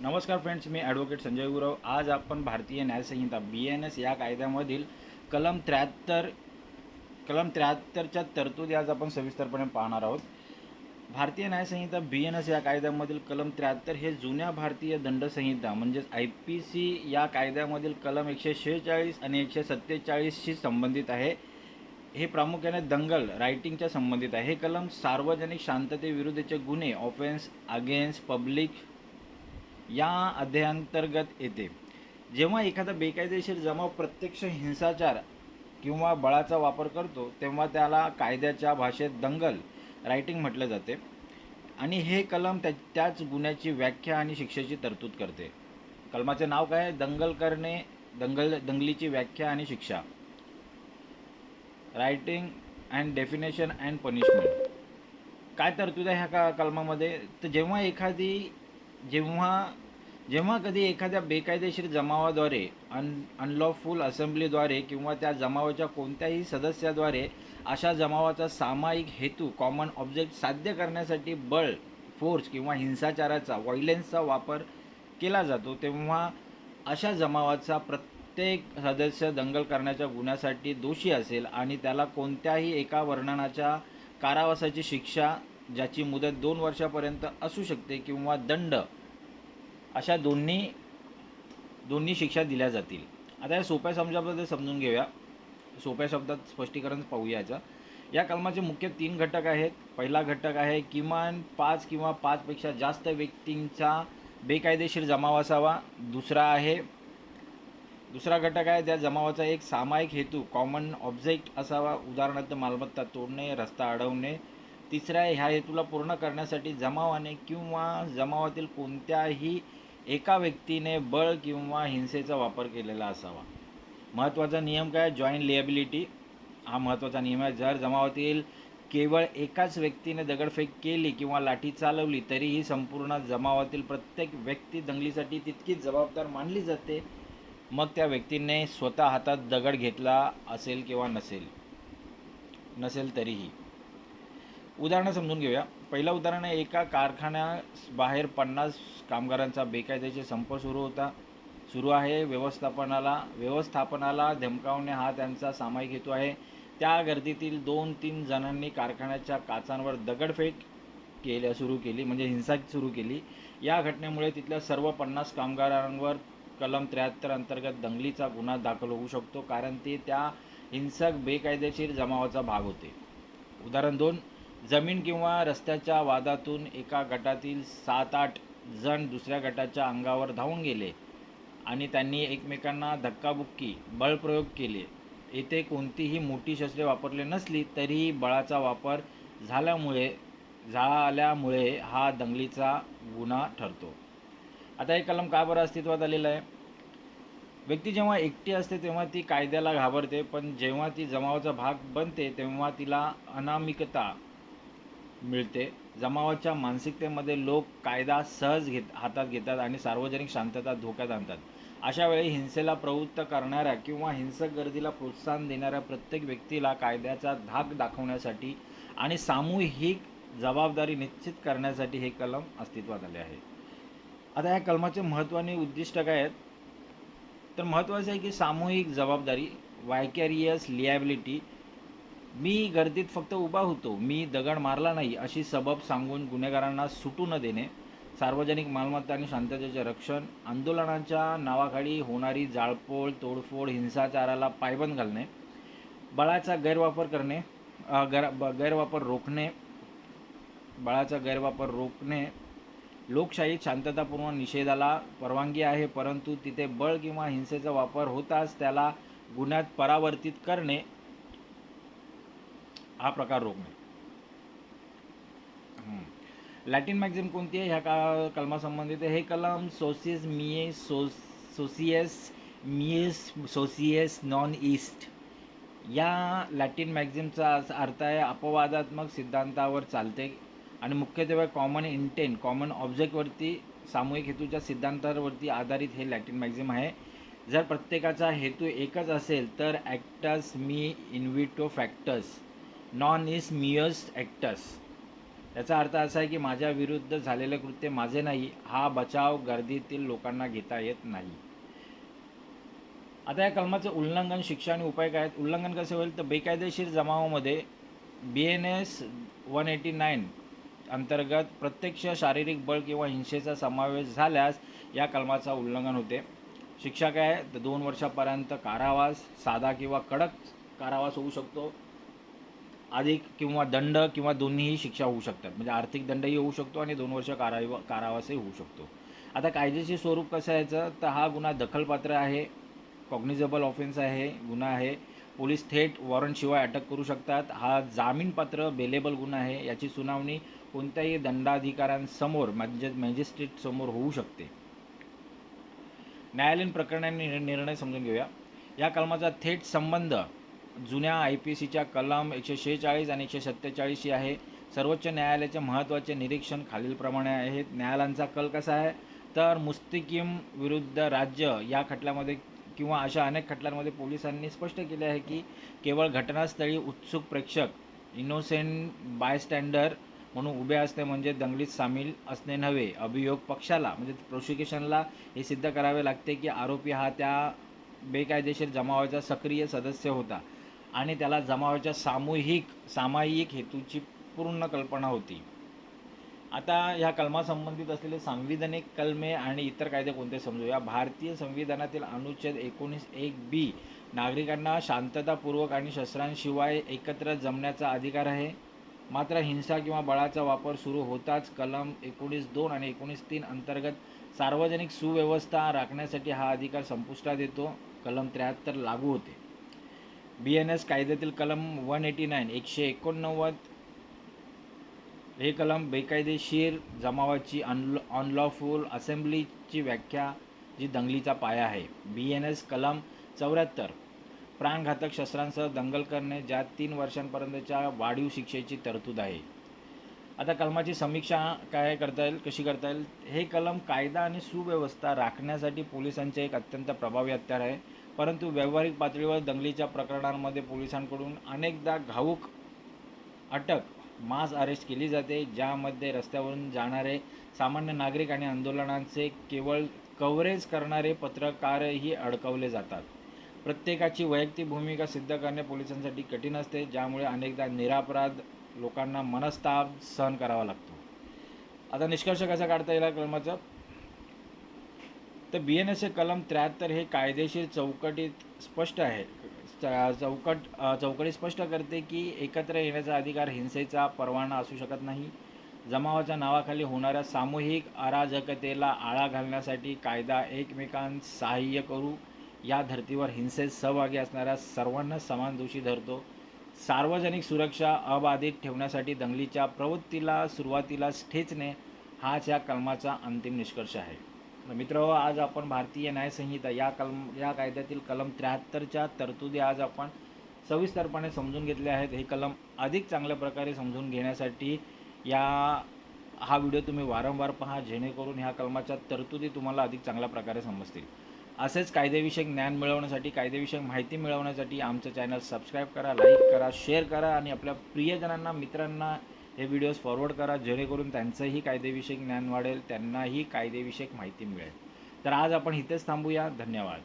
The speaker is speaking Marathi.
नमस्कार फ्रेंड्स, मी ॲडव्होकेट संजय गुरव. आज आपण भारतीय न्यायसंहिता BNS या कायद्यामधील कलम 73च्या तरतुदी आज आपण सविस्तरपणे पाहणार आहोत. भारतीय न्यायसंहिता BNS या कायद्यामधील कलम 73 हे जुन्या भारतीय दंडसंहिता म्हणजेच IPC या कायद्यामधील कलम 146 आणि 147शी संबंधित आहे. हे प्रामुख्याने दंगल रायटिंगच्या संबंधित आहे. हे कलम सार्वजनिक शांततेविरुद्धचे गुन्हे ऑफेन्स अगेन्स्ट पब्लिक या अध्यायांतर्गत येते. जेव्हा एखादा बेकायदेशीर जमाव प्रत्यक्ष हिंसाचार किंवा बळाचा वापर करतो तेव्हा त्याला कायद्याच्या भाषेत दंगल रायटिंग म्हटले जाते आणि हे कलम त्याच गुन्ह्याची व्याख्या आणि शिक्षेची तरतूद करते. कलमाचे नाव काय आहे? दंगल करणे, दंगलीची व्याख्या आणि शिक्षा. Writing and definition and punishment. काय तरतूद आहे ह्या कलमामध्ये? तर जेव्हा कधी एखाद्या बेकायदेशीर जमावाद्वारे अनलॉफुल असेंब्लीद्वारे किंवा त्या जमावाच्या कोणत्याही सदस्याद्वारे अशा जमावाचा सामायिक हेतू कॉमन ऑब्जेक्ट साध्य करण्यासाठी बळ, फोर्स किंवा हिंसाचाराचा व्हायलेन्सचा वापर केला जातो, तेव्हा अशा जमावाचा प्रत्येक सदस्य दंगल करण्याच्या गुन्ह्यासाठी दोषी असेल आणि त्याला कोणत्याही एका वर्णनाच्या कारावासाची शिक्षा, ज्याची मुदत 2 वर्षापर्यंत असू शकते, किंवा दंड, अशा दोन्ही शिक्षा दिल्या जातील. आता या सोप्या शब्दामध्ये समजून घेऊया. सोप्या शब्दात स्पष्टीकरण पाहूया याचं. या कलमाचे मुख्य 3 घटक आहेत. पहिला घटक आहे किमान 5 किंवा 5पेक्षा जास्त व्यक्तींचा बेकायदेशीर जमाव असावा. दुसरा घटक आहे त्या जमावाचा एक सामायिक हेतू कॉमन ऑब्जेक्ट असावा, उदाहरणार्थ मालमत्ता तोडणे, रस्ता अडवणे. तिसरा ह्या हेतूला पूर्ण करण्यासाठी जमावाने किंवा जमावातील कोणत्याही एका व्यक्तीने बळ किंवा हिंसेचा वापर केलेला असावा. महत्त्वाचा नियम काय? जॉईंट लिएबिलिटी हा महत्त्वाचा नियम आहे. जर जमावातील केवळ एकाच व्यक्तीने दगडफेक केली किंवा लाठी चालवली तरीही संपूर्ण जमावातील प्रत्येक व्यक्ती दंगलीसाठी तितकीच जबाबदार मानली जाते, मग त्या व्यक्तीने स्वतः हातात दगड घेतला असेल किंवा नसेल तरीही. उदाहरणं समजून घेऊया. पहिलं उदाहरण आहे, एका कारखान्याबाहेर 50 कामगारांचा बेकायदेशीर संप सुरू आहे. व्यवस्थापनाला धमकावणे हा त्यांचा सामायिक हेतू आहे. त्या गर्दीतील 2-3 जणांनी कारखान्याच्या काचांवर दगडफेक सुरू केली, म्हणजे हिंसा सुरू केली. या घटनेमुळे तिथल्या सर्व 50 कामगारांवर कलम 73 अंतर्गत दंगलीचा गुन्हा दाखल होऊ शकतो, कारण ते त्या हिंसक बेकायदेशीर जमावाचा भाग होते. उदाहरण 2, जमीन किंवा रस्त्याच्या वादातून एका गटातील 7-8 जण दुसऱ्या गटाच्या अंगावर धावून गेले आणि त्यांनी एकमेकांना धक्काबुक्की, बळप्रयोग केले. येथे कोणतीही मोठी शस्त्रे वापरली नसली तरीही बळाचा वापर झाल्यामुळे हा दंगलीचा गुन्हा ठरतो. आता हे कलम का बरं अस्तित्वात आलेलं आहे? व्यक्ती जेव्हा एकटी असते तेव्हा ती कायद्याला घाबरते, पण जेव्हा ती जमावाचा भाग बनते तेव्हा तिला अनामिकता मिळते. जमावाच्या मानसिकतेमध्ये लोक कायदा सहज हातात घेतात आणि सार्वजनिक शांतता धोक्यात आणतात. अशा वेळी हिंसेला प्रवृत्त करणाऱ्या किंवा हिंसक गर्दीला प्रोत्साहन देणाऱ्या प्रत्येक व्यक्तीला कायद्याचा धाक दाखवण्यासाठी आणि सामूहिक जबाबदारी निश्चित करण्यासाठी हे कलम अस्तित्वात आले आहे. आता या कलमाचे महत्त्व आणि उद्दिष्ट काय आहेत? तर महत्त्वाचं आहे की सामूहिक जबाबदारी, वायकॅरियस लिॲबिलिटी. मी गर्दीत फक्त उभा होतो, मी दगड मारला नाही अशी सबब सांगून गुन्हेगारांना सुटू न देणे. सार्वजनिक मालमत्ता आणि शांततेचे रक्षण. आंदोलनाच्या नावाखाली होणारी जाळपोळ, तोडफोड, हिंसाचाराला पायबंद घालणे. बळाचा गैरवापर रोखणे. लोकशाहीत शांततापूर्ण निषेधाला परवानगी आहे, परंतु तिथे बळ किंवा हिंसेचा वापर होताच त्याला गुन्ह्यात परावर्तित करणे हा प्रकार रोखणे. लॅटिन मॅक्झिम कोणती आहे ह्या कलमासंबंधित? हे कलम सोसियस नॉन ईस्ट या लॅटिन मॅक्झिमचा अर्थ आहे अपवादात्मक सिद्धांतावर चालते आणि मुख्यत्वे कॉमन इंटेंट, कॉमन ऑब्जेक्टवरती, सामूहिक हेतूच्या सिद्धांतावरती आधारित हे लॅटिन मॅक्झिम आहे. जर प्रत्येकाचा हेतू एकच असेल तर ॲक्टस मी इन्व्हिटो फॅक्टस, नॉन इस मियस ॲक्टस. याचा अर्थ असा आहे की माझ्या विरुद्ध झालेले कृत्य माझे नाही, हा बचाव गर्दीतील लोकांना घेता येत नाही. आता या कलमाचे उल्लंघन, शिक्षा आणि उपाय काय आहेत? उल्लंघन कसे होईल तर बेकायदेशीर जमावामध्ये BNS 189 अंतर्गत प्रत्यक्ष शारीरिक बळ किंवा हिंसेचा समावेश झाल्यास या कलमाचा उल्लंघन होते. शिक्षा काय आहे तर 2 वर्षापर्यंत कारावास, साधा किंवा कडक कारावास होऊ शकतो, अधिक किंवा दंड किंवा दोन्हीही शिक्षा होऊ शकतात. म्हणजे आर्थिक दंडही होऊ शकतो आणि 2 वर्ष कारावासही होऊ शकतो. आता कायदेशीर स्वरूप कसं याचं तर हा गुन्हा दखलपात्र आहे, कॉग्निझेबल ऑफेन्स आहे, गुन्हा आहे. पोलीस थेट वॉरंटशिवाय अटक करू शकतात. हा जामीनपात्र बेलेबल गुन्हा आहे. याची सुनावणी कोणत्याही दंडाधिकाऱ्यांसमोर म्हणजे मॅजिस्ट्रेट समोर होऊ शकते. न्यायालयीन प्रकरणांनी निर्णय समजून घेऊया. या कलमाचा थेट संबंध जुन्या IPCच्या कलम 146 आणि 147 आहे. सर्वोच्च न्यायालयाचे महत्त्वाचे निरीक्षण खालीलप्रमाणे आहेत. न्यायालयांचा कल कसा आहे तर मुस्तिकीम विरुद्ध राज्य या खटल्यामध्ये किंवा अशा अनेक खटल्यांमध्ये पोलिसांनी स्पष्ट केले आहे की केवळ घटनास्थळी उत्सुक प्रेक्षक, इनोसेंट बायस्टँडर म्हणून उभे असणे म्हणजे दंगलीत सामील असणे नव्हे. अभियोग पक्षाला म्हणजे प्रोसिक्युशनला हे सिद्ध करावे लागते की आरोपी हा त्या बेकायदेशीर जमावाचा सक्रिय सदस्य होता आणि त्याला जमावाच्या सामायिक हेतूची पूर्ण कल्पना होती. आता ह्या कलमासंबंधित असलेले सांविधानिक कलमे आणि इतर कायदे कोणते समजूया. भारतीय संविधानातील अनुच्छेद 19(1)(b) नागरिकांना शांततापूर्वक आणि शस्त्रांशिवाय एकत्र जमण्याचा अधिकार आहे. मात्र हिंसा किंवा बळाचा वापर सुरू होताच कलम 19(2) आणि 19(3) अंतर्गत सार्वजनिक सुव्यवस्था राखण्यासाठी हा अधिकार संपुष्टात येतो. कलम 73 लागू होते. BNS कायद्यातील कलम 189 हे कलम बेकायदेशीर जमावाची अनलॉफुल असेंब्लीची व्याख्या जी दंगलीचा पाया आहे. BNS कलम 74 प्राणघातक शस्त्रांसह दंगल करणे, ज्यात 3 वर्षांपर्यंतच्या वाढीव शिक्षेची तरतूद आहे. आता कलमाची समीक्षा कशी करता येईल. हे कलम कायदा आणि सुव्यवस्था राखण्यासाठी पोलिसांचे एक अत्यंत प्रभावी हत्यार आहे. परंतु व्यावहारिक पातळीवर दंगलीच्या प्रकरणांमध्ये पोलिसांकडून अनेकदा घाऊक अटक, मास अरेस्ट केली जाते, ज्यामध्ये रस्त्यावरून जाणारे सामान्य नागरिक आणि आंदोलनांचे केवळ कव्हरेज करणारे पत्रकारही अडकवले जातात. प्रत्येकाची वैयक्तिक भूमिका सिद्ध करणे पोलिसांसाठी कठीण असते, ज्यामुळे अनेकदा निरपराध लोकांना मनस्ताप सहन करावा लागतो. आता निष्कर्ष कसा काढता येईल कलमाचा तर BNS कलम 73 हे कायदेशीर चौकटीत स्पष्ट आहे. चौकटी स्पष्ट करते की एकत्र येण्याचा अधिकार हिंसेचा परवाना असू शकत नाही. जमावाच्या नावाखाली होणाऱ्या सामूहिक अराजकतेला आळा घालण्यासाठी कायदा एकमेकांस सहाय्य करू या धर्तीवर हिंसेत सहभागी असणाऱ्या सर्वांना समान दोषी धरतो. सार्वजनिक सुरक्षा अबाधित ठेवण्यासाठी दंगलीच्या प्रवृत्तीला सुरुवातीलाच ठेचणे हाच या कलमाचा अंतिम निष्कर्ष आहे. मित्र, आज आपण भारतीय न्यायसंहिता या कायद्यातील कलम 73च्या तरतुदी आज आपण सविस्तरपणे समजून घेतल्या आहेत. हे कलम अधिक चांगल्या प्रकारे समजून घेण्यासाठी हा व्हिडिओ तुम्ही वारंवार पहा, जेणेकरून ह्या कलमाच्या तरतुदी तुम्हाला अधिक चांगल्या प्रकारे समजतील. असेच कायदेविषयक ज्ञान मिळवण्यासाठी, कायदेविषयक माहिती मिळवण्यासाठी आमचं चॅनल सबस्क्राईब करा, लाईक करा, शेअर करा आणि आपल्या प्रियजनांना, मित्रांना हे व्हिडिओज फॉरवर्ड करा, जेणेकरून त्यांचंही कायदेविषयक ज्ञान वाढेल, त्यांनाही कायदेविषयक माहिती मिळेल. तर आज आपण इथेच थांबूया. धन्यवाद.